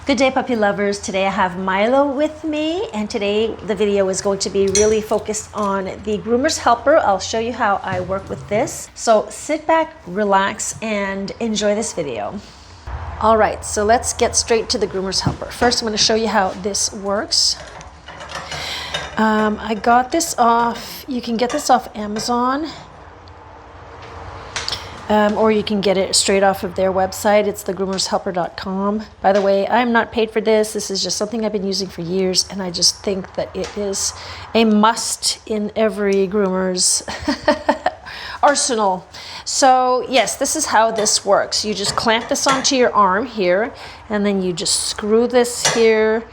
Good day, puppy lovers. Today I have Milo with me, and today the video is going to be really focused on the Groomers Helper. I'll show you how I work with this. So sit back, relax, and enjoy this video. All right, so let's get straight to the Groomers Helper. First, I'm going to show you how this works. I got this off, you can get this off Amazon. Or you can get it straight off of their website. It's thegroomershelper.com. By the way, I'm not paid for this. This is just something I've been using for years, and I just think that it is a must in every groomer's arsenal. So yes, this is how this works. You just clamp this onto your arm here, and then you just screw this here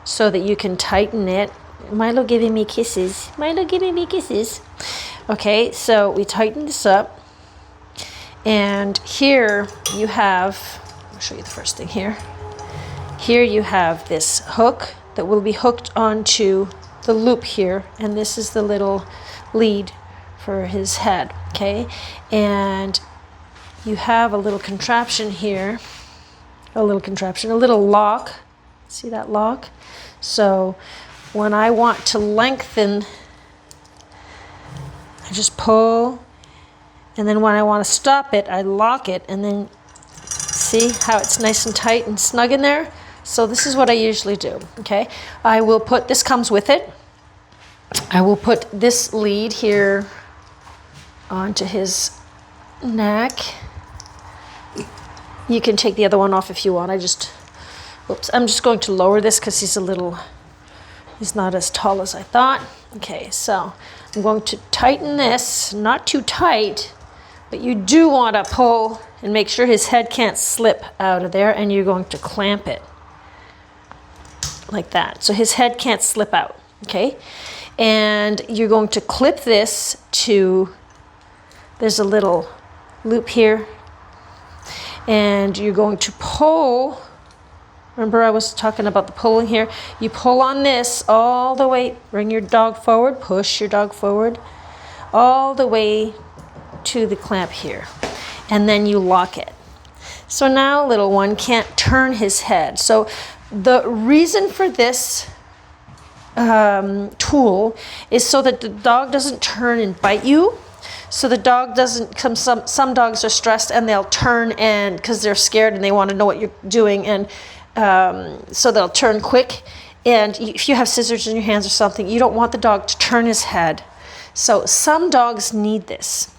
so that you can tighten it. Milo giving me kisses. Milo giving me kisses. Okay, so we tighten this up. And here you have, I'll show you the first thing here. Here you have this hook that will be hooked onto the loop here. And this is the little lead for his head, okay? And you have a little contraption here, a little lock. See that lock? So when I want to lengthen, I just pull. And then when I want to stop it, I lock it, and then see how it's nice and tight and snug in there? So this is what I usually do, okay? I will put, this comes with it. I will put this lead here onto his neck. You can take the other one off if you want. I'm just going to lower this because he's not as tall as I thought. Okay, so I'm going to tighten this, not too tight, but you do want to pull and make sure his head can't slip out of there, and you're going to clamp it like that. So his head can't slip out, okay? And you're going to clip this to, there's a little loop here, and you're going to pull. Remember I was talking about the pulling here? You pull on this all the way, bring your dog forward, push your dog forward, all the way to the clamp here. And then you lock it. So now little one can't turn his head. So the reason for this tool is so that the dog doesn't turn and bite you. So the dog doesn't come, some dogs are stressed and they'll turn, and because they're scared and they want to know what you're doing, and so they'll turn quick, and if you have scissors in your hands or something, you don't want the dog to turn his head. So some dogs need this.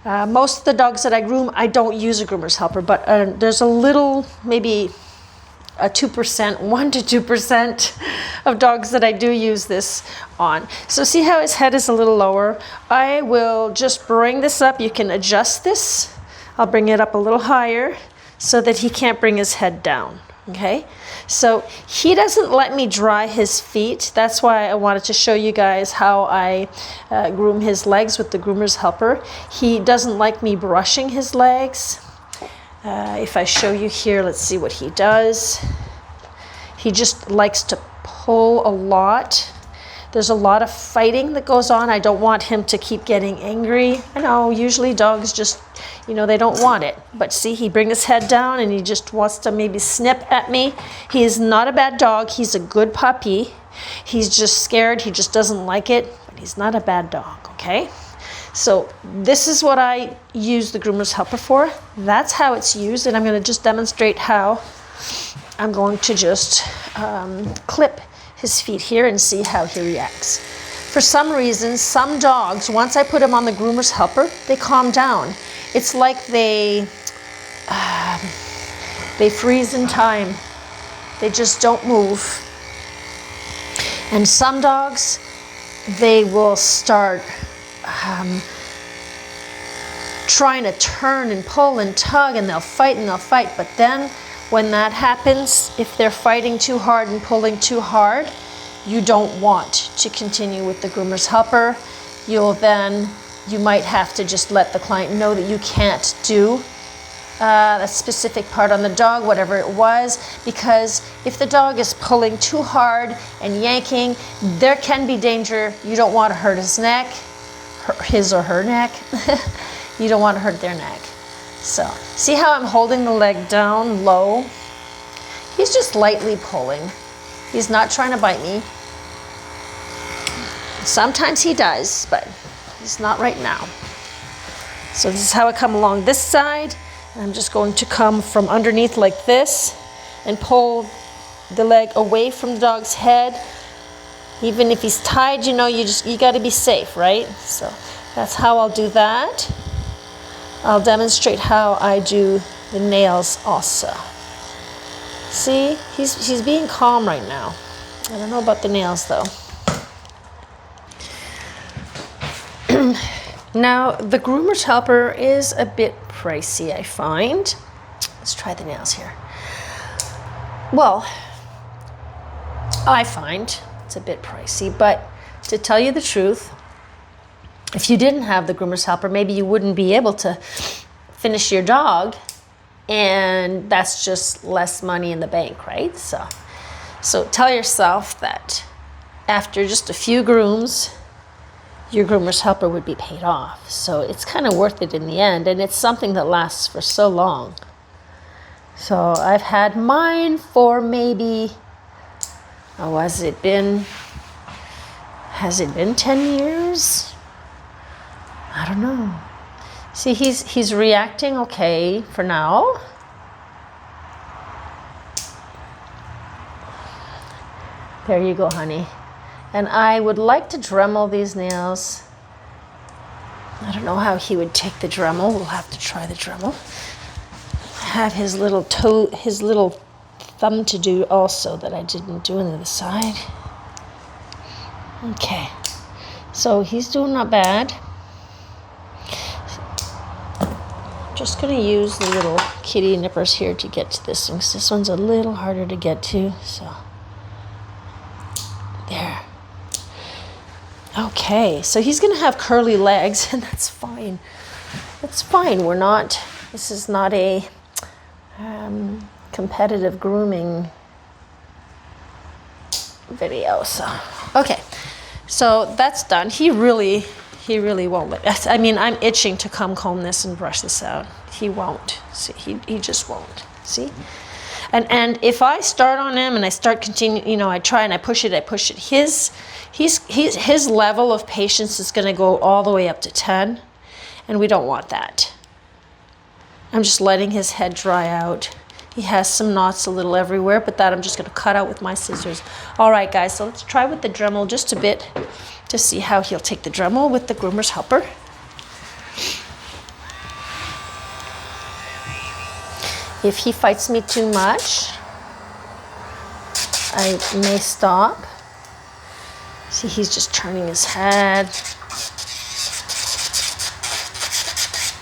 Most of the dogs that I groom, I don't use a Groomers Helper, but there's a little, maybe a 2%, 1 to 2% of dogs that I do use this on. So see how his head is a little lower? I will just bring this up. You can adjust this. I'll bring it up a little higher so that he can't bring his head down. Okay, so he doesn't let me dry his feet. That's why I wanted to show you guys how I groom his legs with the Groomers Helper. He doesn't like me brushing his legs. If I show you here, let's see what he does. He just likes to pull a lot. There's a lot of fighting that goes on. I don't want him to keep getting angry. I know usually dogs just, they don't want it. But see, he brings his head down and he just wants to maybe snip at me. He is not a bad dog. He's a good puppy. He's just scared. He just doesn't like it. But he's not a bad dog, okay? So this is what I use the Groomers Helper for. That's how it's used. And I'm going to just demonstrate how I'm going to just clip his feet here and see how he reacts. For some reason, some dogs, once I put them on the Groomers Helper, they calm down. It's like they freeze in time. They just don't move. And some dogs, they will start trying to turn and pull and tug, and they'll fight. But then when that happens, if they're fighting too hard and pulling too hard, you don't want to continue with the Groomers Helper. You might have to just let the client know that you can't do a specific part on the dog, whatever it was, because if the dog is pulling too hard and yanking, there can be danger. You don't want to hurt his neck, his or her neck. You don't want to hurt their neck. So see how I'm holding the leg down low? He he's just lightly pulling. He's not trying to bite me. Sometimes he does, but he's not right now. So this is how I come along this side. And I'm just going to come from underneath like this and pull the leg away from the dog's head. Even if he's tied, you know, you got to be safe, right? So that's how I'll do that. I'll demonstrate how I do the nails also. See, he's being calm right now. I don't know about the nails though. Now, the Groomers Helper is a bit pricey, I find. Let's try the nails here. Well, I find it's a bit pricey, but to tell you the truth, if you didn't have the Groomers Helper, maybe you wouldn't be able to finish your dog, and that's just less money in the bank, right? So tell yourself that after just a few grooms, your Groomers Helper would be paid off. So it's kind of worth it in the end, and it's something that lasts for so long. So I've had mine for maybe, has it been 10 years? I don't know. See, he's reacting okay for now. There you go, honey. And I would like to Dremel these nails. I don't know how he would take the Dremel. We'll have to try the Dremel. I have his little thumb to do also that I didn't do on the other side. Okay, so he's doing not bad. Just gonna use the little kitty nippers here to get to this one, 'cause this one's a little harder to get to, so. There. Okay, so he's gonna have curly legs, and that's fine. That's fine, this is not a competitive grooming video, so. Okay, so that's done. He really won't let us. I mean, I'm itching to come comb this and brush this out. He won't. See, he just won't. See? And if I start on him and I start continuing, you know, I try and I push it, his level of patience is going to go all the way up to 10, and we don't want that. I'm just letting his head dry out. He has some knots a little everywhere, but that I'm just going to cut out with my scissors. All right, guys, so let's try with the Dremel just a bit to see how he'll take the Dremel with the Groomers Helper. If he fights me too much, I may stop. See, he's just turning his head.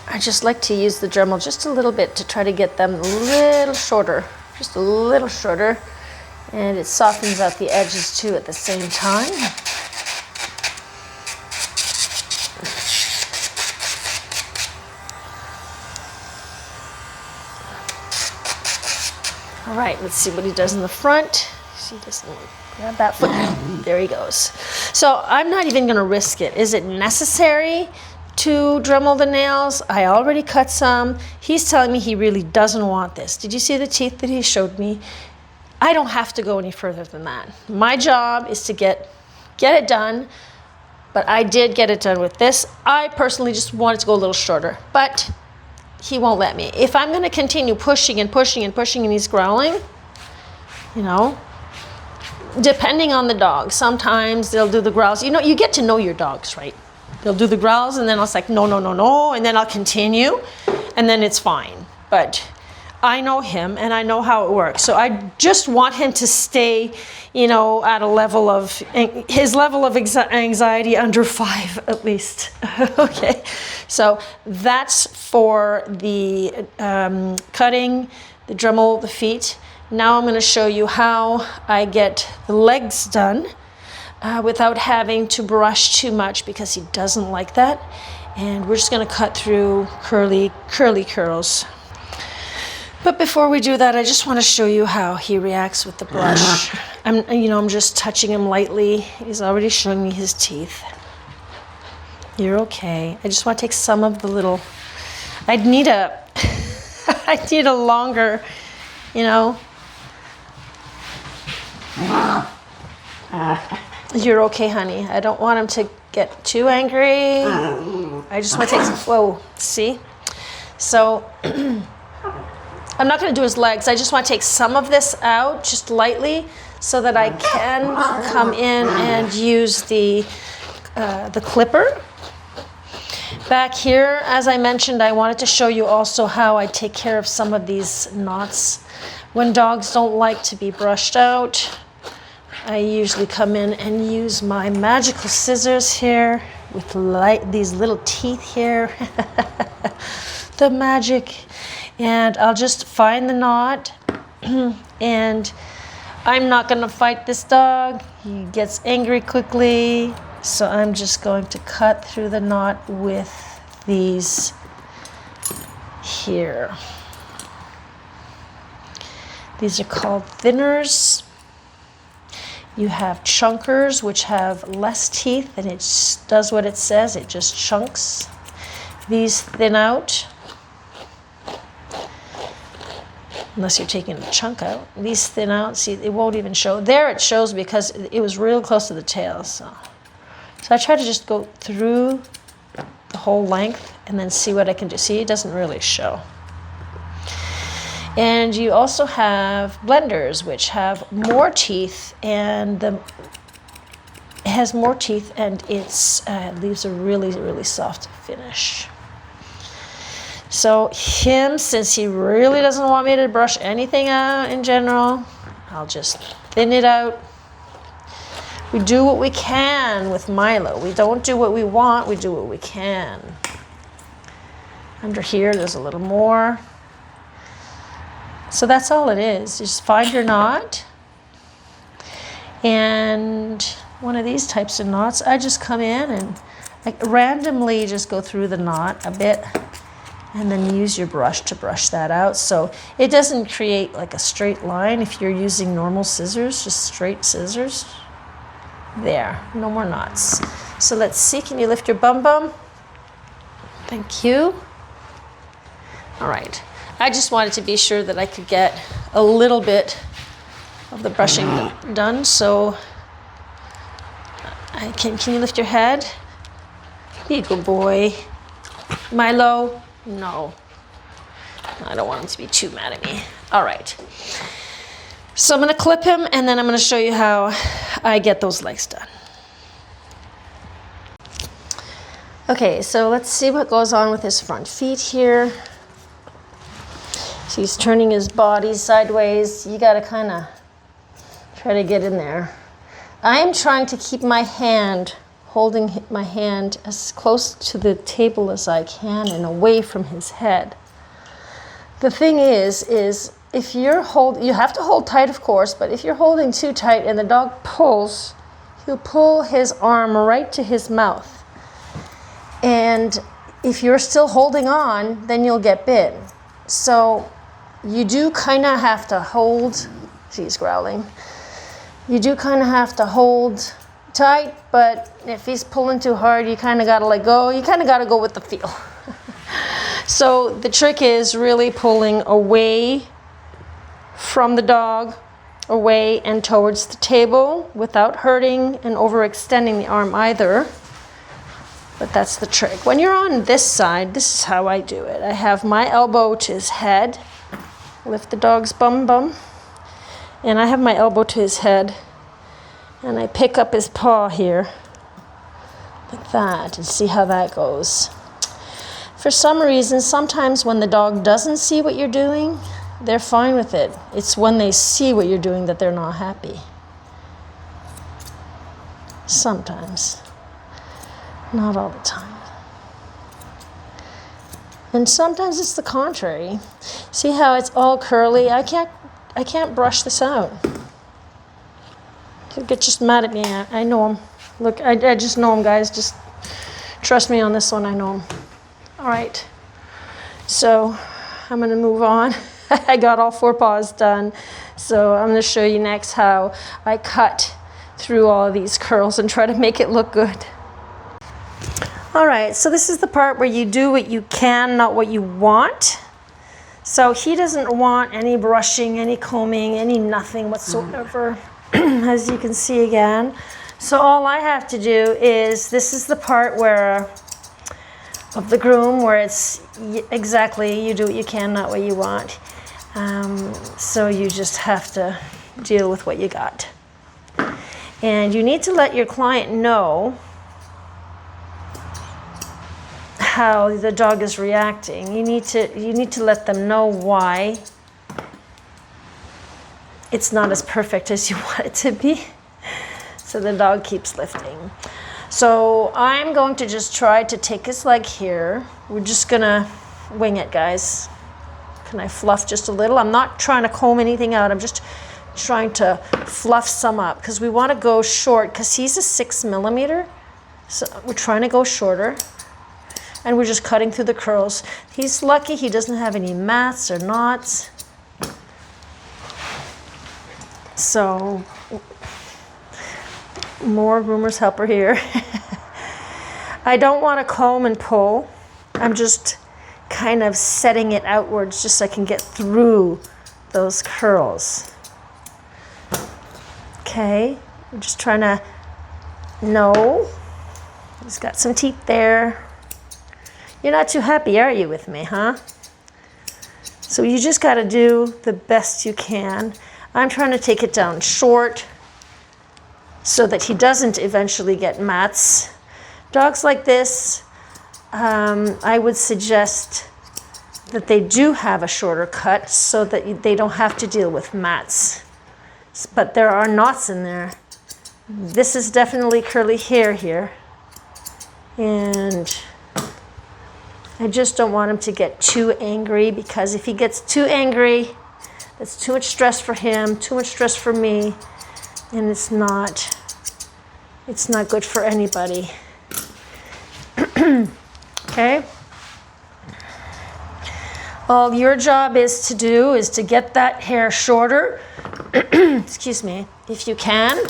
I just like to use the Dremel just a little bit to try to get them a little shorter, just a little shorter. And it softens out the edges too at the same time. All right, let's see what he does in the front. He doesn't grab that foot. There he goes. So I'm not even gonna risk it. Is it necessary to Dremel the nails? I already cut some. He's telling me he really doesn't want this. Did you see the teeth that he showed me? I don't have to go any further than that. My job is to get it done, but I did get it done with this. I personally just wanted to go a little shorter, but he won't let me. If I'm gonna continue pushing and pushing and pushing and he's growling, you know, depending on the dog, sometimes they'll do the growls. You know, you get to know your dogs, right? They'll do the growls and then I was like, no, no, no, no, and then I'll continue and then it's fine. But I know him and I know how it works. So I just want him to stay, you know, at a level of, his level of anxiety under 5 at least. Okay, so that's for the cutting, the Dremel, the feet. Now I'm going to show you how I get the legs done without having to brush too much because he doesn't like that. And we're just going to cut through curly curls. But before we do that, I just want to show you how he reacts with the brush. I'm just touching him lightly. He's already showing me his teeth. You're okay. I just want to take some of the little, I need a longer, you know, You're okay, honey. I don't want him to get too angry. I just want to take, whoa, see? So I'm not going to do his legs. I just want to take some of this out just lightly so that I can come in and use the clipper. Back here, as I mentioned, I wanted to show you also how I take care of some of these knots. When dogs don't like to be brushed out, I usually come in and use my magical scissors here with these little teeth here. The magic. And I'll just find the knot. And I'm not going to fight this dog. He gets angry quickly. So I'm just going to cut through the knot with these here. These are called thinners. You have chunkers, which have less teeth, and it does what it says. It just chunks. These thin out. Unless you're taking a chunk out. These thin out. See, it won't even show. There it shows because it was real close to the tail. So I try to just go through the whole length and then see what I can do. See, it doesn't really show. And you also have blenders, which have more teeth, and it has more teeth, and it leaves a really, really soft finish. So since he really doesn't want me to brush anything out in general, I'll just thin it out. We do what we can with Milo. We don't do what we want, we do what we can. Under here, there's a little more. So that's all it is. You just find your knot. And one of these types of knots, I just come in and I randomly just go through the knot a bit and then use your brush to brush that out. So it doesn't create like a straight line if you're using normal scissors, just straight scissors. There, no more knots. So let's see, can you lift your bum bum? Thank you. All right, I just wanted to be sure that I could get a little bit of the brushing done. So can you lift your head? Be a good boy. Milo, no. I don't want him to be too mad at me. All right. So I'm going to clip him, and then I'm going to show you how I get those legs done. Okay, so let's see what goes on with his front feet here. So he's turning his body sideways. You got to kind of try to get in there. I'm trying to keep my hand, holding my hand as close to the table as I can and away from his head. The thing is if you have to hold tight, of course, but if you're holding too tight and the dog pulls, he'll pull his arm right to his mouth. And if you're still holding on, then you'll get bit. So you do kind of have to hold, she's growling. You do kind of have to hold tight, but if he's pulling too hard, you kind of got to let go. You kind of got to go with the feel. So the trick is really pulling away from the dog, away and towards the table without hurting and overextending the arm either. But that's the trick. When you're on this side, this is how I do it. I have my elbow to his head, lift the dog's bum, and I have my elbow to his head, and I pick up his paw here, like that, and see how that goes. For some reason, sometimes when the dog doesn't see what you're doing, they're fine with it. It's when they see what you're doing that they're not happy. Sometimes. Not all the time. And sometimes it's the contrary. See how it's all curly? I can't brush this out. He'll get just mad at me. I know him. Look, I just know him, guys. Just trust me on this one. I know him. All right. So I'm going to move on. I got all 4 paws done. So I'm going to show you next how I cut through all of these curls and try to make it look good. All right, so this is the part where you do what you can, not what you want. So he doesn't want any brushing, any combing, any nothing whatsoever. as you can see again. So all I have to do is, this is the part where, of the groom, where it's exactly, you do what you can, not what you want. So you just have to deal with what you got. And you need to let your client know how the dog is reacting. You need to let them know why it's not as perfect as you want it to be. So the dog keeps lifting. So I'm going to just try to take his leg here. We're just gonna wing it, guys. Can I fluff just a little? I'm not trying to comb anything out. I'm just trying to fluff some up because we want to go short because he's a 6 millimeter. So we're trying to go shorter. And we're just cutting through the curls. He's lucky he doesn't have any mats or knots. So, more Groomers Helper here. I don't want to comb and pull. I'm just kind of setting it outwards just so I can get through those curls. Okay, I'm just trying to know. He's got some teeth there. You're not too happy, are you, with me, huh? So you just got to do the best you can. I'm trying to take it down short so that he doesn't eventually get mats. Dogs like this, I would suggest that they do have a shorter cut so that they don't have to deal with mats. But there are knots in there. This is definitely curly hair here. And I just don't want him to get too angry, because if he gets too angry, that's too much stress for him, too much stress for me, and it's not good for anybody. Okay? All your job is to do is to get that hair shorter. Excuse me, if you can.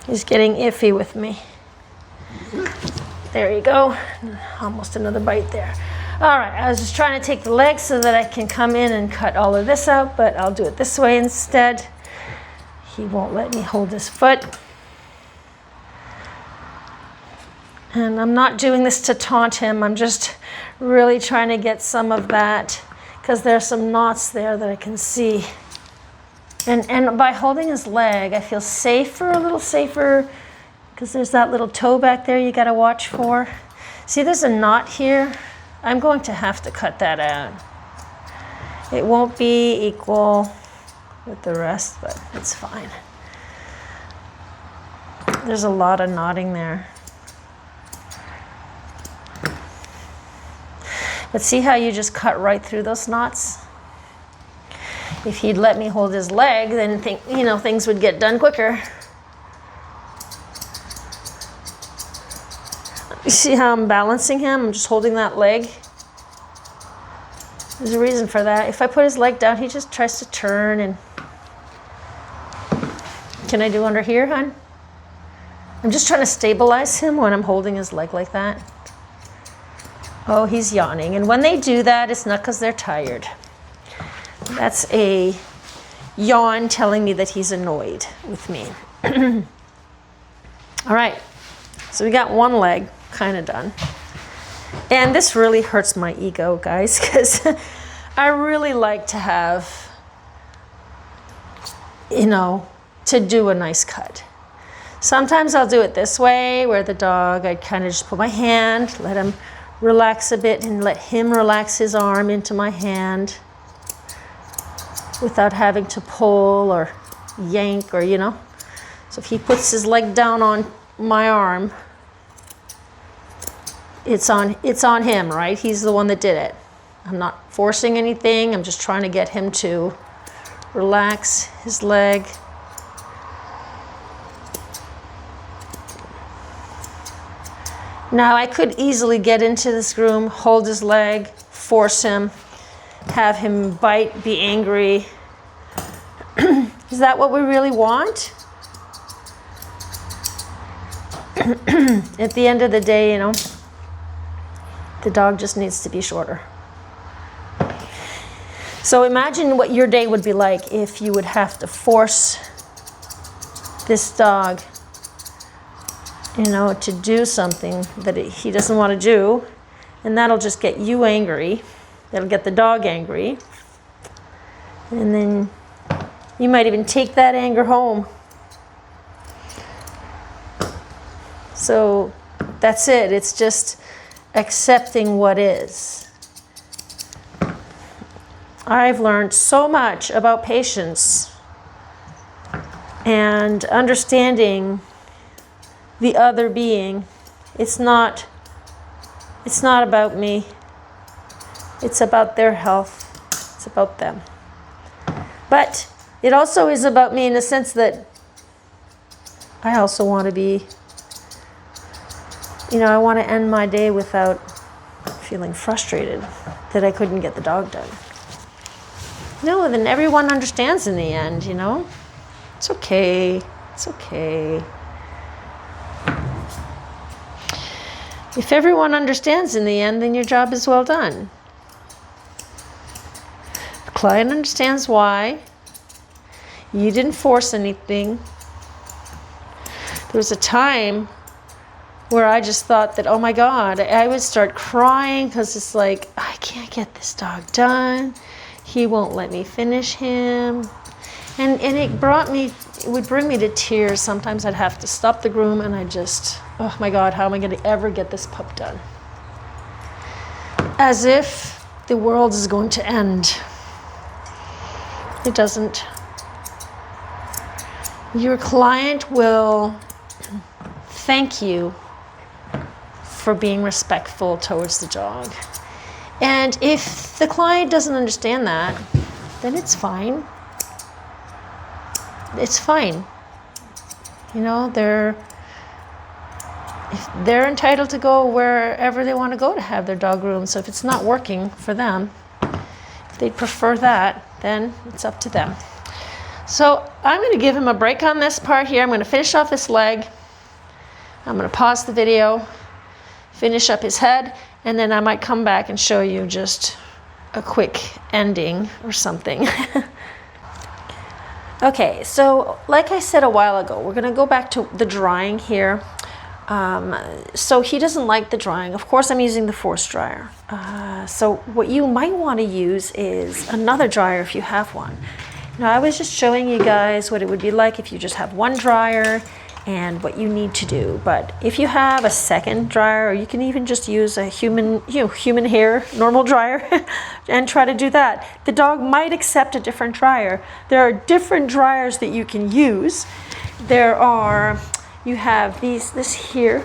He's getting iffy with me. There you go. Almost another bite there. All right, I was just trying to take the leg so that I can come in and cut all of this out, but I'll do it this way instead. He won't let me hold his foot. And I'm not doing this to taunt him. I'm just really trying to get some of that, because there's some knots there that I can see. And by holding his leg, I feel safer, a little safer, because there's that little toe back there you got to watch for. See, there's a knot here. I'm going to have to cut that out. It won't be equal with the rest, but it's fine. There's a lot of knotting there. But see how you just cut right through those knots? If he'd let me hold his leg, then things would get done quicker. You see how I'm balancing him? I'm just holding that leg. There's a reason for that. If I put his leg down, he just tries to turn. And can I do under here, hon? I'm just trying to stabilize him when I'm holding his leg like that. Oh, he's yawning. And when they do that, it's not because they're tired. That's a yawn telling me that he's annoyed with me. All right, so we got one leg kind of done. And this really hurts my ego, guys, because I really like to have, to do a nice cut. Sometimes I'll do it this way, where the dog, I kind of just put my hand, let him relax a bit, and let him relax his arm into my hand without having to pull or yank or, So if he puts his leg down on my arm, it's on him, right? He's the one that did it. I'm not forcing anything. I'm just trying to get him to relax his leg. Now I could easily get into this groom, hold his leg, force him, have him bite, be angry. Is that what we really want? At the end of the day, the dog just needs to be shorter. So imagine what your day would be like if you would have to force this dog, you know, to do something that he doesn't want to do, and that'll just get you angry. That'll get the dog angry. And then you might even take that anger home. So that's it. It's just accepting what is. I've learned so much about patience and understanding the other being. It's not about me. It's about their health. It's about them. But it also is about me in the sense that I also want to be, you know, I want to end my day without feeling frustrated that I couldn't get the dog done. No, then everyone understands in the end, you know. It's okay. It's okay. If everyone understands in the end, then your job is well done. The client understands why. You didn't force anything. There was a time where I just thought that, oh my God, I would start crying because it's like, I can't get this dog done. He won't let me finish him. And it would bring me to tears. Sometimes I'd have to stop the groom and I just, oh my God, how am I going to ever get this pup done? As if the world is going to end. It doesn't. Your client will thank you for being respectful towards the dog. And if the client doesn't understand that, then it's fine. It's fine. You know, they're entitled to go wherever they want to go to have their dog groomed. So if it's not working for them, if they prefer that, then it's up to them. So I'm going to give him a break on this part here. I'm going to finish off this leg. I'm going to pause the video, finish up his head, and then I might come back and show you just a quick ending or something. Okay, so like I said a while ago, we're going to go back to the drying here. So he doesn't like the drying. Of course, I'm using the force dryer. So what you might want to use is another dryer if you have one. Now, I was just showing you guys what it would be like if you just have one dryer and what you need to do. But if you have a second dryer, or you can even just use a human hair, normal dryer, and try to do that. The dog might accept a different dryer. There are different dryers that you can use. You have this here,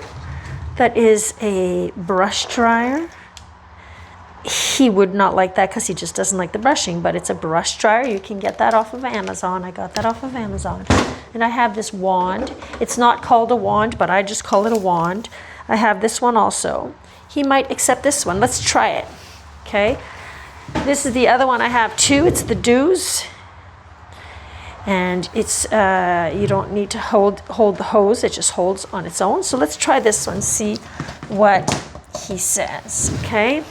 that is a brush dryer. He would not like that because he just doesn't like the brushing, but it's a brush dryer. You can get that off of Amazon. I got that off of Amazon. And I have this wand. It's not called a wand, but I just call it a wand. I have this one also. He might accept this one. Let's try it. Okay. This is the other one I have too. It's the Dews. And it's you don't need to hold the hose. It just holds on its own. So let's try this one. See what he says. Okay.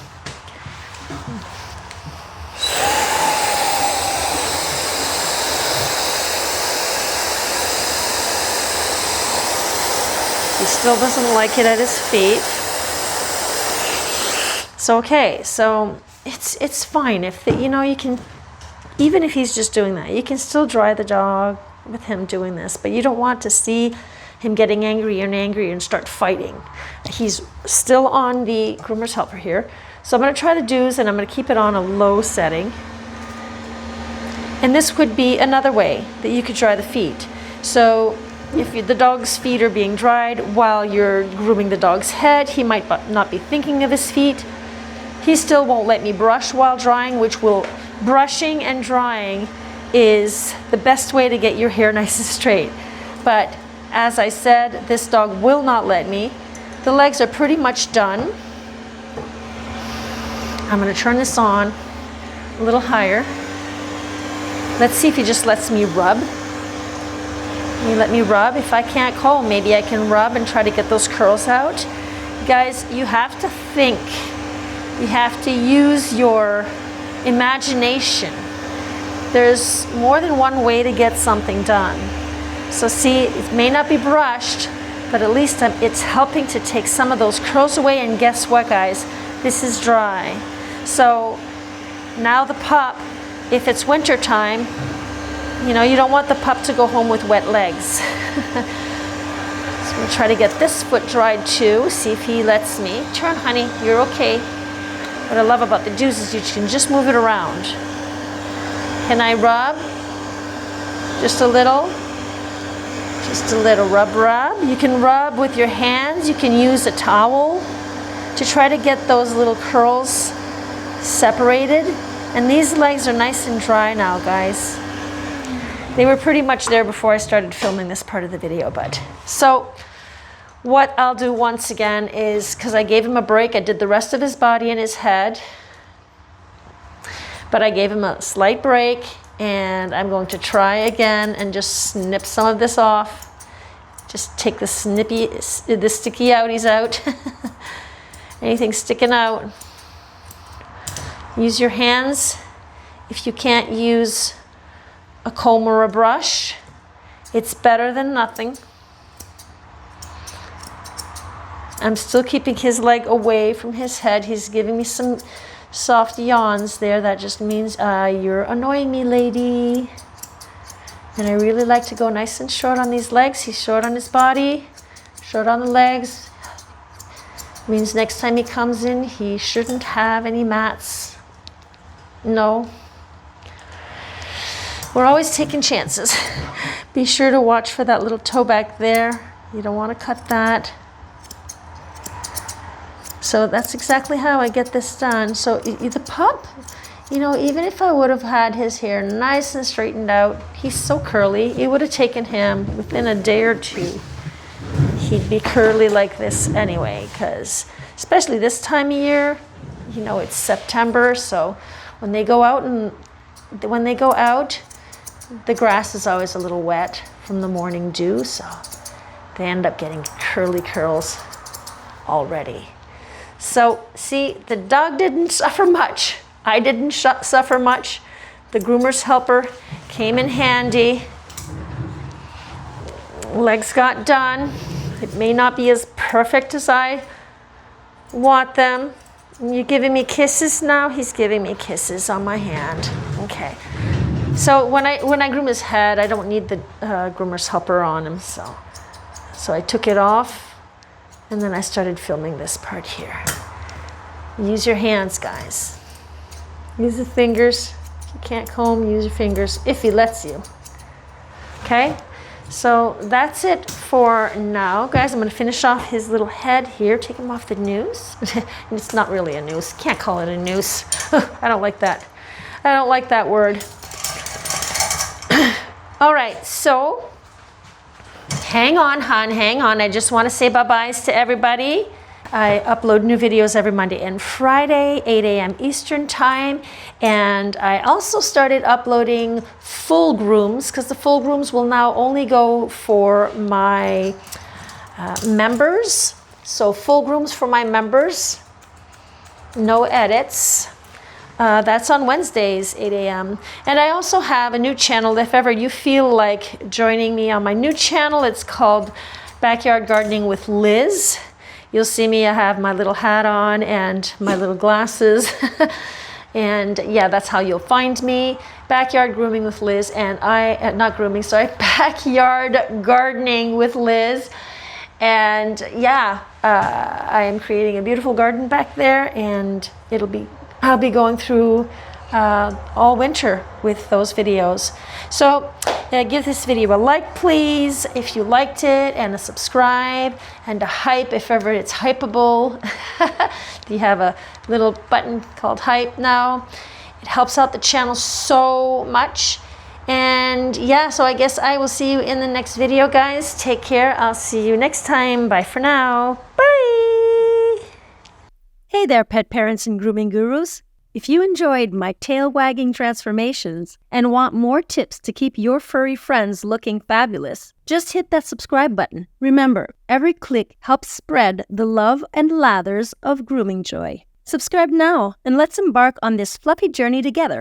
He still doesn't like it at his feet. So okay, so it's fine if you can, even if he's just doing that, you can still dry the dog with him doing this, but you don't want to see him getting angrier and angrier and start fighting. He's still on the Groomers Helper here. So I'm going to try the Dews and I'm going to keep it on a low setting. And this would be another way that you could dry the feet. So if the dog's feet are being dried while you're grooming the dog's head, he might not be thinking of his feet. He still won't let me brush while drying, brushing and drying is the best way to get your hair nice and straight. But as I said, this dog will not let me. The legs are pretty much done. I'm going to turn this on a little higher. Let's see if he just lets me rub. You let me rub. If I can't comb, maybe I can rub and try to get those curls out. Guys, you have to think. You have to use your imagination. There's more than one way to get something done. So see, it may not be brushed, but at least it's helping to take some of those curls away. And guess what, guys? This is dry. So now the pup, if it's winter time, you know, you don't want the pup to go home with wet legs. So I'm gonna try to get this foot dried too, see if he lets me. Turn, honey, you're okay. What I love about the juice is you can just move it around. Can I rub? Just a little? Just a little rub. You can rub with your hands. You can use a towel to try to get those little curls separated. And these legs are nice and dry now, guys. They were pretty much there before I started filming this part of the video, but. So what I'll do once again is, because I gave him a break, I did the rest of his body and his head, but I gave him a slight break. And I'm going to try again and just snip some of this off. Just take the sticky outies out. Anything sticking out. Use your hands. If you can't use a comb or a brush, it's better than nothing. I'm still keeping his leg away from his head. He's giving me some soft yawns there. That just means you're annoying me, lady. And I really like to go nice and short on these legs. He's short on his body, short on the legs. Means next time he comes in, he shouldn't have any mats. No. We're always taking chances. Be sure to watch for that little toe back there. You don't want to cut that. So that's exactly how I get this done. So the pup, you know, even if I would have had his hair nice and straightened out, he's so curly, it would have taken him within a day or two. He'd be curly like this anyway, because especially this time of year, you know, it's September, so when they go out, the grass is always a little wet from the morning dew, so they end up getting curly curls already. So, see, the dog didn't suffer much. I didn't suffer much. The Groomers Helper came in handy. Legs got done. It may not be as perfect as I want them. You're giving me kisses now? He's giving me kisses on my hand. Okay. So when I groom his head, I don't need the Groomers Helper on him. So I took it off. And then I started filming this part here. Use your hands, guys. Use the fingers. If you can't comb, use your fingers, if he lets you. Okay? So that's it for now, guys. I'm going to finish off his little head here. Take him off the noose. It's not really a noose. Can't call it a noose. I don't like that. I don't like that word. All right, so hang on, hon, hang on. I just want to say bye-byes to everybody. I upload new videos every Monday and Friday, 8 a.m. Eastern time. And I also started uploading full grooms, because the full grooms will now only go for my members. So full grooms for my members, no edits. That's on Wednesdays, 8 a.m. And I also have a new channel. If ever you feel like joining me on my new channel, it's called Backyard Gardening with Liz. You'll see me, I have my little hat on and my little glasses. And yeah, that's how you'll find me. Backyard Grooming with Liz, and Backyard Gardening with Liz. And yeah, I am creating a beautiful garden back there, and I'll be going through all winter with those videos. So give this video a like, please, if you liked it, and a subscribe, and a hype if ever it's hypeable. You have a little button called hype now. It helps out the channel so much. And yeah, so I guess I will see you in the next video, guys. Take care. I'll see you next time. Bye for now. Bye. Hey there, pet parents and grooming gurus. If you enjoyed my tail-wagging transformations and want more tips to keep your furry friends looking fabulous, just hit that subscribe button. Remember, every click helps spread the love and lathers of grooming joy. Subscribe now and let's embark on this fluffy journey together.